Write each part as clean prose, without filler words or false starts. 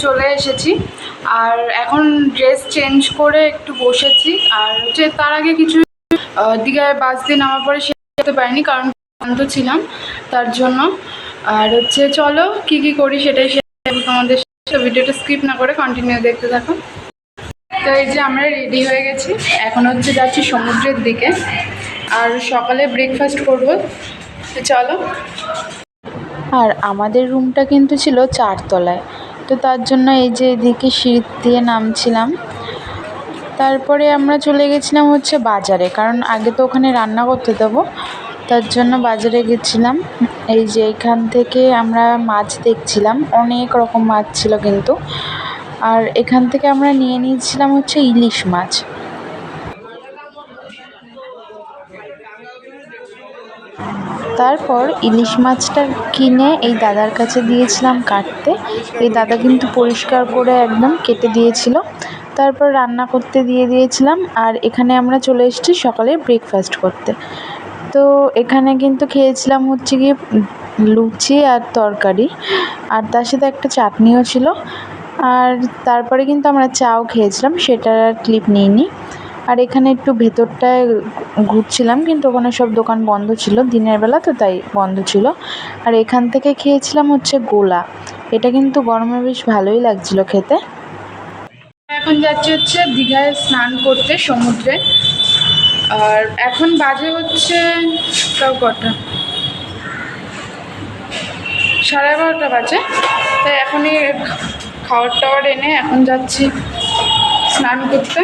চলে এসেছি আর এখন ড্রেস চেঞ্জ করে একটু বসেছি। আর হচ্ছে তার আগে কিছু দীঘায় বাস দিয়ে নামার পরে যেতে পারিনি কারণ ক্লান্ত ছিলাম তার জন্য। আর হচ্ছে চলো কি কি করি সেটাই তোমাদের ভিডিওটা স্কিপ না করে কন্টিনিউ দেখতে থাকো। তো এই যে আমরা রেডি হয়ে গেছি, এখন হচ্ছে যাচ্ছি সমুদ্রের দিকে আর সকালে ব্রেকফাস্ট করব। তো চলো। আর আমাদের রুমটা কিন্তু ছিল 4 তলায়, তো তার জন্য এই যে এদিকে সিঁড়ি দিয়ে নামছিলাম। তারপরে আমরা চলে গেছিলাম হচ্ছে বাজারে, কারণ আগে তো ওখানে রান্না করতে দেবো, তার জন্য বাজারে গেছিলাম। এই যে এখান থেকে আমরা মাছ দেখছিলাম, অনেক রকম মাছ ছিল কিন্তু। আর এখান থেকে আমরা নিয়ে নিয়েছিলাম হচ্ছে ইলিশ মাছ। তারপর ইলিশ মাছটা কিনে এই দাদার কাছে দিয়েছিলাম কাটতে। এই দাদা কিন্তু পরিষ্কার করে একদম কেটে দিয়েছিল। তারপর রান্না করতে দিয়ে দিয়েছিলাম। আর এখানে আমরা চলে এসেছি সকালে ব্রেকফাস্ট করতে। তো এখানে কিন্তু খেয়েছিলাম হচ্ছে গিয়ে লুচি আর তরকারি, আর তার সাথে একটা চাটনিও ছিল। আর তারপরে কিন্তু আমরা চাও খেয়েছিলাম, সেটার আর ক্লিপ নিইনি। আর এখানে একটু ভেতরটায় ঘুরছিলাম, কিন্তু ওখানে সব দোকান বন্ধ ছিল, দিনের বেলা তো তাই বন্ধ ছিল। আর এখান থেকে খেয়েছিলাম হচ্ছে গোলা, এটা কিন্তু গরমে বেশ ভালোই লাগছিল খেতে। এখন যাচ্ছি হচ্ছে দীঘায় স্নান করতে সমুদ্রে। আর এখন বাজে হচ্ছে তাও কটা, 11:30 বাজে। তাই এখনই খাওয়ার টাওয়ার এনে এখন যাচ্ছি স্নান করতে।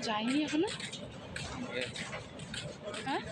যায়নি এখনো, হ্যাঁ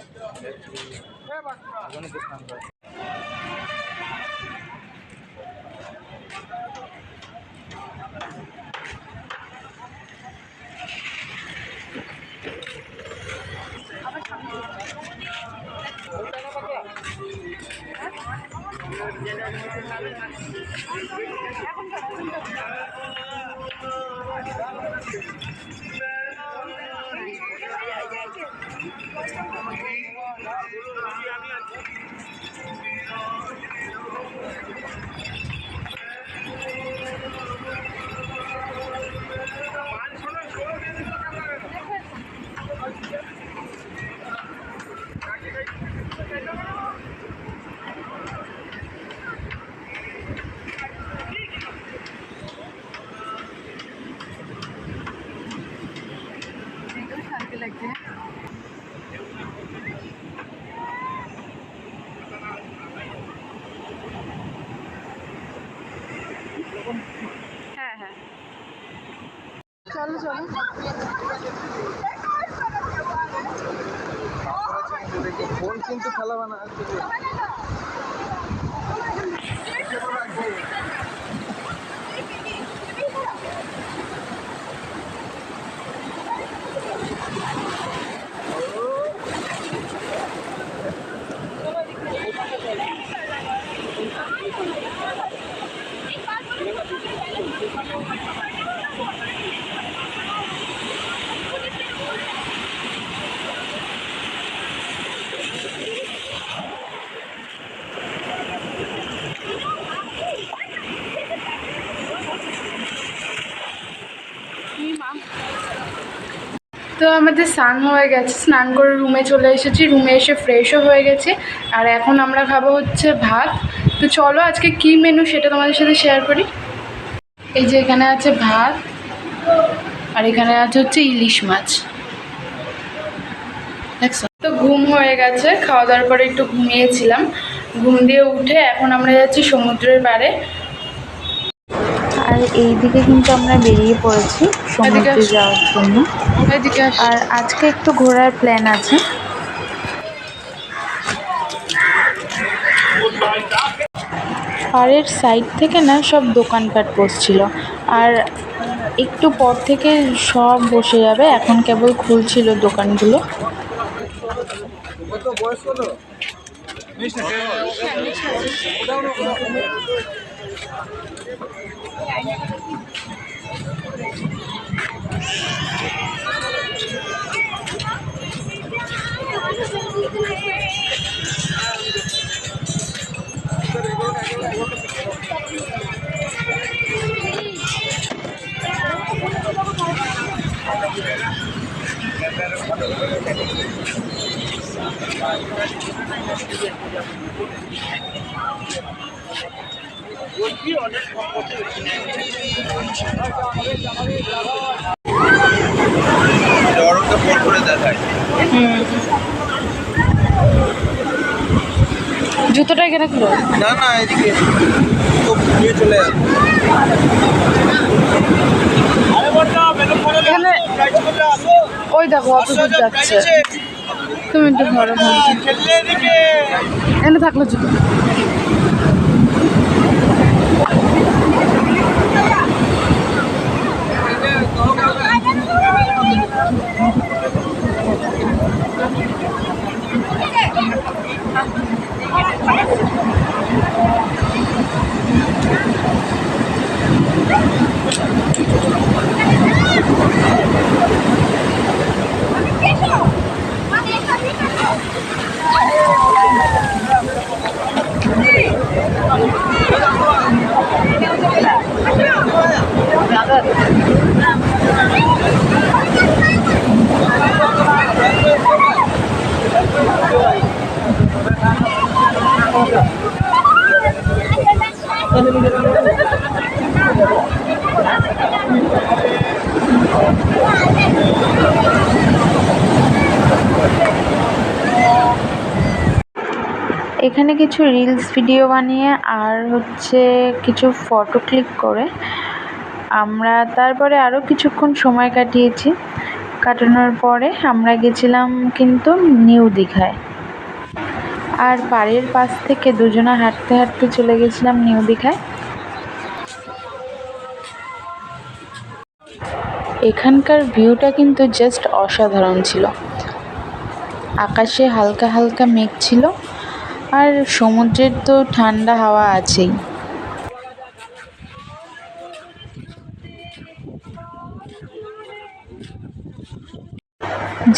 শান্তি লাগছে। হ্যাঁ হ্যাঁ চলো চলো। ফোন কিন্তু খেলাবে না। তো আমাদের স্নান হয়ে গেছে, স্নান করে রুমে চলে এসেছি, রুমে এসে ফ্রেশও হয়ে গেছে। আর এখন আমরা খাবো হচ্ছে ভাত। তো চলো আজকে কি মেনু সেটা তোমাদের সাথে শেয়ার করি। এই যে এখানে আছে ভাত, আর এখানে আছে হচ্ছে ইলিশ মাছ, দেখছো। তো ঘুম হয়ে গেছে, খাওয়া দাওয়ার পরে একটু ঘুমিয়েছিলাম, ঘুম দিয়ে উঠে এখন আমরা যাচ্ছি সমুদ্রের পাড়ে। আর এইদিকে কিন্তু আমরা বেরিয়ে পড়েছি সমুদ্রে যাওয়ার জন্য। আর আজকে একটু ঘোরার প্ল্যান আছে। পাড়ের সাইড থেকে না সব দোকানপাট বসছিল, আর একটু পর থেকে সব বসে যাবে, এখন কেবল খুলছিল দোকানগুলো। অরকে ফোন করে দেখায়। জুতোটা এখানে খুলো। না না এদিকে তো নিয়ে চলে যাবে। এখানে ওই দেখো অত দূর যাচ্ছে, তুমি একটু ধরো ভালো। এখানে থাকলো জুতো। এখানে কিছু রিলস ভিডিও বানিয়ে আর হচ্ছে কিছু ফটো ক্লিক করে আমরা তারপরে আরও কিছুক্ষণ সময় কাটিয়েছি। কাটানোর পরে আমরা গেছিলাম কিন্তু নিউ দীঘায়, আর বাড়ির পাশ থেকে দুজনা হাঁটতে হাঁটতে চলে গেছিলাম নিউ দীঘায়। এখানকার ভিউটা কিন্তু জাস্ট অসাধারণ ছিল। আকাশে হালকা হালকা মেঘ ছিল, আর সমুদ্রের তো ঠান্ডা হাওয়া আছেই।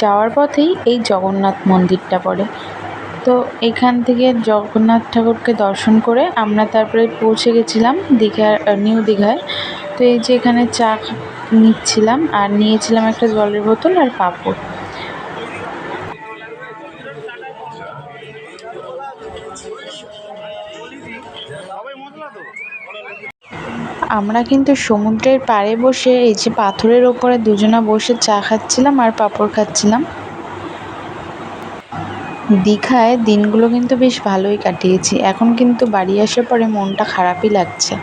যাওয়ার পথেই এই জগন্নাথ মন্দিরটা পড়ে, তো এখান থেকে জগন্নাথ ঠাকুরকে দর্শন করে আমরা তারপরে পৌঁছে গেছিলাম নিউ দীঘায়। তো এই যে এখানে চা নিচ্ছিলাম আর নিয়েছিলাম একটা জলের বোতল আর পাঁপড়। আমরা কিন্তু সমুদ্রের পাড়ে বসে এই যে পাথরের ওপরে দুজনা বসে চা খাচ্ছিলাম আর পাঁপড় খাচ্ছিলাম। দীঘায় দিনগুলো কিন্তু বেশ ভালোই কাটিয়েছি। এখন কিন্তু বাড়ি আসার পরে মনটা খারাপই লাগছে।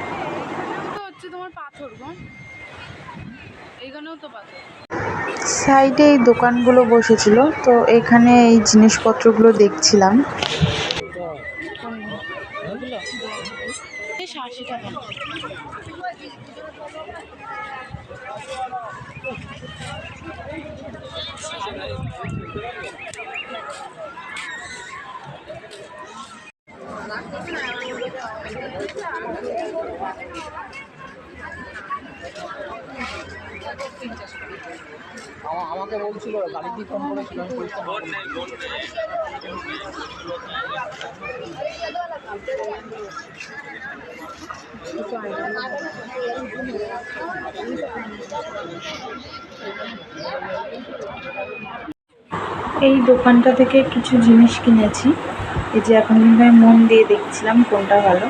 সাইডে এই দোকানগুলো বসেছিল, তো এখানে এই জিনিসপত্রগুলো দেখছিলাম। আমাকে বলছিল গাড়িতে ফোন করেছিল এই দোকানটা থেকে কিছু জিনিস কিনেছি। এই যে এখন কিন্তু আমি মন দিয়ে দেখছিলাম কোনটা ভালো।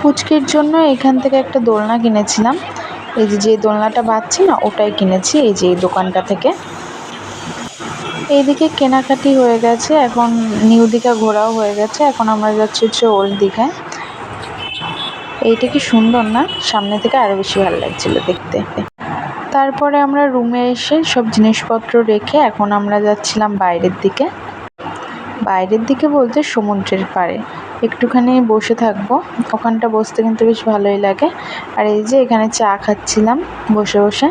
পুচকির জন্য এখান থেকে একটা দোলনা কিনেছিলাম। এই যে দোলনাটা বাজছে না, ওটাই কিনেছি এই যে এই দোকানটা থেকে। এইদিকে কেনাকাটি হয়ে গেছে, এখন নিউ দীঘা ঘোরাও হয়ে গেছে। এখন আমরা যাচ্ছি হচ্ছে ওল্ড দীঘায়। এইটা কি সুন্দর না, সামনে থেকে আরো বেশি ভালো লাগছিল দেখতে। তারপরে আমরা রুমে এসে সব জিনিসপত্র রেখে এখন আমরা যাচ্ছিলাম বাইরের দিকে। বাইরের দিকে বলতে সমুদ্রের পাড়ে একটুখানি বসে থাকবো। ওখানটা বসতে কিন্তু বেশ ভালোই লাগে। আর এই যে এখানে চা খাচ্ছিলাম বসে বসে।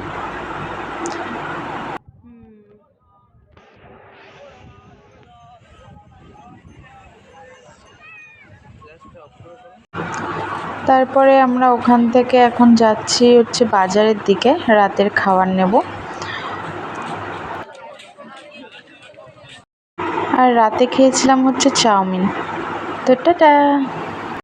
তারপরে আমরা ওখান থেকে এখন যাচ্ছি হচ্ছে বাজারের দিকে রাতের খাবার নেব। আর রাতে খেয়েছিলাম হচ্ছে চাউমিন। তো টাটা।